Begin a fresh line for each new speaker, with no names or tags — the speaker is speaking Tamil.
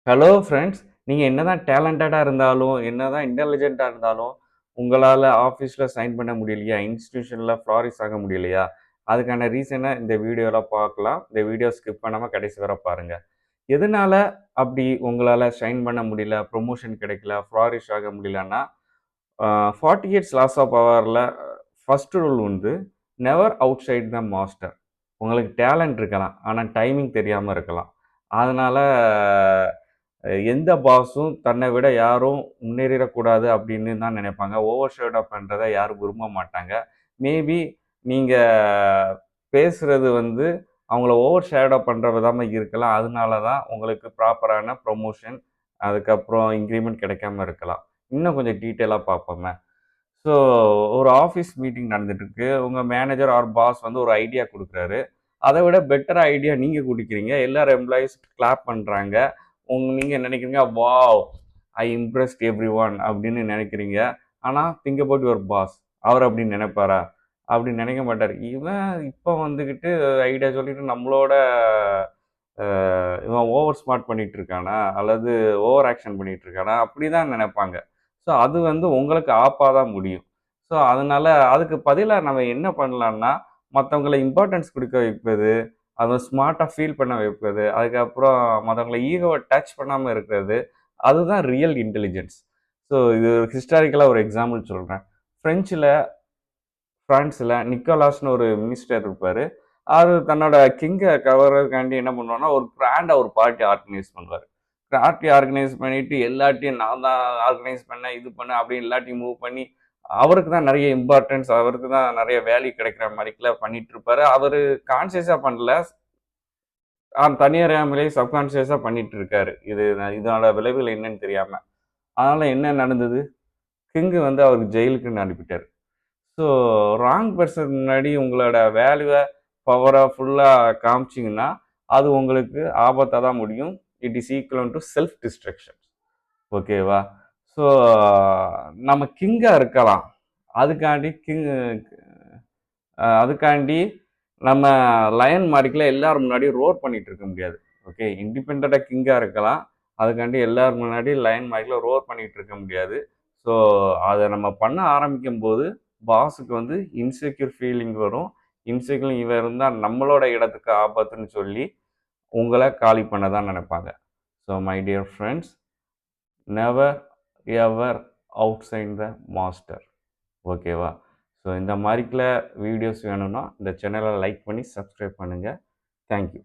Hello friends. நீங்க என்னதான் டேலண்டடா இருந்தாலும், என்னதான் இன்டெலிஜென்ட்டா இருந்தாலும், உங்களால ஆஃபீஸ்ல சைன் பண்ண முடியலையா? இன்ஸ்டிடியூஷன்ல ஃப்ளாரிஷ் ஆக முடியலையா? அதுக்கான ரீசன இந்த வீடியோல பார்க்கலாம். இந்த வீடியோ ஸ்கிப் பண்ணாம கடைசி வர பாருங்க. எதனால அப்படி உங்களால ஷைன் பண்ண முடியல, ப்ரமோஷன் கிடைக்கல, ஃப்ளாரிஷ் ஆக முடியலன்னா, 48 லாஸ் ஆஃப் பவர்ல ஃபர்ஸ்ட் ரூல் வந்து நெவர் அவுட்சைட் த மாஸ்டர். உங்களுக்கு டேலண்ட் இருக்கலாம். ஆனா டைமிங் தெரியாம இருக்கலாம். அதனால எந்த பாஸும் தன்னை விட யாரும் முன்னேறிறக்கூடாது அப்படின்னு தான் நினைப்பாங்க. ஓவர் ஷேடோ பண்றத யாரும் விரும்ப மாட்டாங்க. மேபி நீங்க பேசுறது வந்து அவங்கள ஓவர் ஷேடோ பண்ற விதமா இருக்கலாம். அதனால தான் உங்களுக்கு ப்ராப்பரான ப்ரொமோஷன், அதுக்கப்புறம் இன்கிரிமெண்ட் கிடைக்காம இருக்கலாம். இன்னும் கொஞ்சம் டீட்டெயிலா பார்ப்போமே. ஸோ ஒரு ஆஃபீஸ் மீட்டிங் நடந்துட்டுருக்கு. உங்க மேனேஜர் ஆர் பாஸ் வந்து ஒரு ஐடியா குடுக்குறாரு. அத விட பெட்டர் ஐடியா நீங்க குடுக்குறீங்க. எல்லாரும் எம்ப்ளாயீஸ் கிளாப் பண்றாங்க. நீங்க நினைக்கிறீங்க, வாவ்! ஐ இம்ப்ரெஸ்ட் எவ்ரிஒன் அப்படின்னு நினைக்கிறீங்க. ஆனா திங்க் அபௌட் யுவர் பாஸ். அவர் அப்படி நினைப்பாரா? அப்படி நினைக்க மாட்டாரு. இவன் இப்ப வந்துகிட்டு ஐடியா சொல்லிட்டு நம்மளோட அ இவன் ஓவர் ஸ்மார்ட் பண்ணிட்டு இருக்கானா? அல்லது ஓவர் ஆக்ஷன் பண்ணிட்டு இருக்கானா? அப்படிதான் நினைப்பாங்க. ஸோ அது வந்து உங்களுக்கு ஆப்பா தான் முடியும். ஸோ அதனால அதுக்கு பதிலா நம்ம என்ன பண்ணலாம்னா, மத்தவங்கள இம்பார்ட்டன்ஸ் குடுக்க வைப்பது, அத ஸ்மார்ட்டா ஃபீல் பண்ண வைப்பது, அதுக்கப்புறம் மத்தவங்கள ஈகோவ டச் பண்ணாம இருக்கிறது, அதுதான் ரியல் இன்டெலிஜென்ஸ். ஸோ இது ஹிஸ்டாரிக்கலா ஒரு எக்ஸாம்பிள் சொல்றேன். பிரெஞ்சுல பிரான்ஸ்ல நிக்கோலாஸ்ன்னு ஒரு மினிஸ்டர் இருப்பாரு. அவரு தன்னோட கிங்க கவர்றதுக்காண்டி என்ன பண்ணுவாருன்னா, ஒரு கிராண்டா ஒரு பார்ட்டி ஆர்கனைஸ் பண்ணுவாரு. பார்ட்டி ஆர்கனைஸ் பண்ணிட்டு எல்லாத்தையும் நான் தான் ஆர்கனைஸ் பண்ணேன், இது பண்ணேன் அப்படின்னு எல்லாத்தையும் மூவ் பண்ணி, அவருக்கு தான் நெறைய இம்பார்ட்டன்ஸ், அவருக்கு தான் நெறைய வேல்யூ கிடைக்கிற மாரிலாம் பண்ணிட்டு இருப்பாரு. அவரு கான்ஷியஸா பண்ணல. தனியறியாமலே சப்கான்ஷியஸா பண்ணிட்டு இருக்காரு. இதனோட விளைவுகள் என்னன்னு தெரியாம. அதனால என்ன நடந்தது? கிங் வந்து அவருக்கு ஜெயிலுக்குன்னு அனுப்பிட்டாரு. ஸோ ராங் பெர்சன் முன்னாடி உங்களோட வேல்யூவ, பவர ஃபுல்லா காமிச்சீங்கன்னா, அது உங்களுக்கு ஆபத்தா தான் முடியும். It is equivalent to self destruction. ஓகேவா? ஸோ நம்ம கிங்கா இருக்கலாம். அதுக்காண்டி அதுக்காண்டி நம்ம லயன் மாரிக்குல எல்லார் முன்னாடியும் ரோர் பண்ணிட்டு இருக்க முடியாது. ஓகே. இண்டிபெண்டன்ட்டா கிங்கா இருக்கலாம். அதுக்காண்டி எல்லார் முன்னாடி லயன் மாரிக்குல ரோர் பண்ணிட்டு இருக்க முடியாது. ஸோ அத நம்ம பண்ண ஆரம்பிக்கும்போது, பாஸுக்கு வந்து இன்செக்யூர் ஃபீலிங் வரும். இன்செக்யூர் இவன் இருந்தா நம்மளோட இடத்துக்கு ஆபத்துன்னு சொல்லி, உங்கள காலி பண்ண தான் நினைப்பாங்க. So my dear friends, never ever outside the master. ஓகேவா? ஸோ இந்த மாரிக்குல வீடியோஸ் வேணும்னா, இந்த சேனலை லைக் பண்ணி சப்ஸ்கிரைப் பண்ணுங்க. Thank you.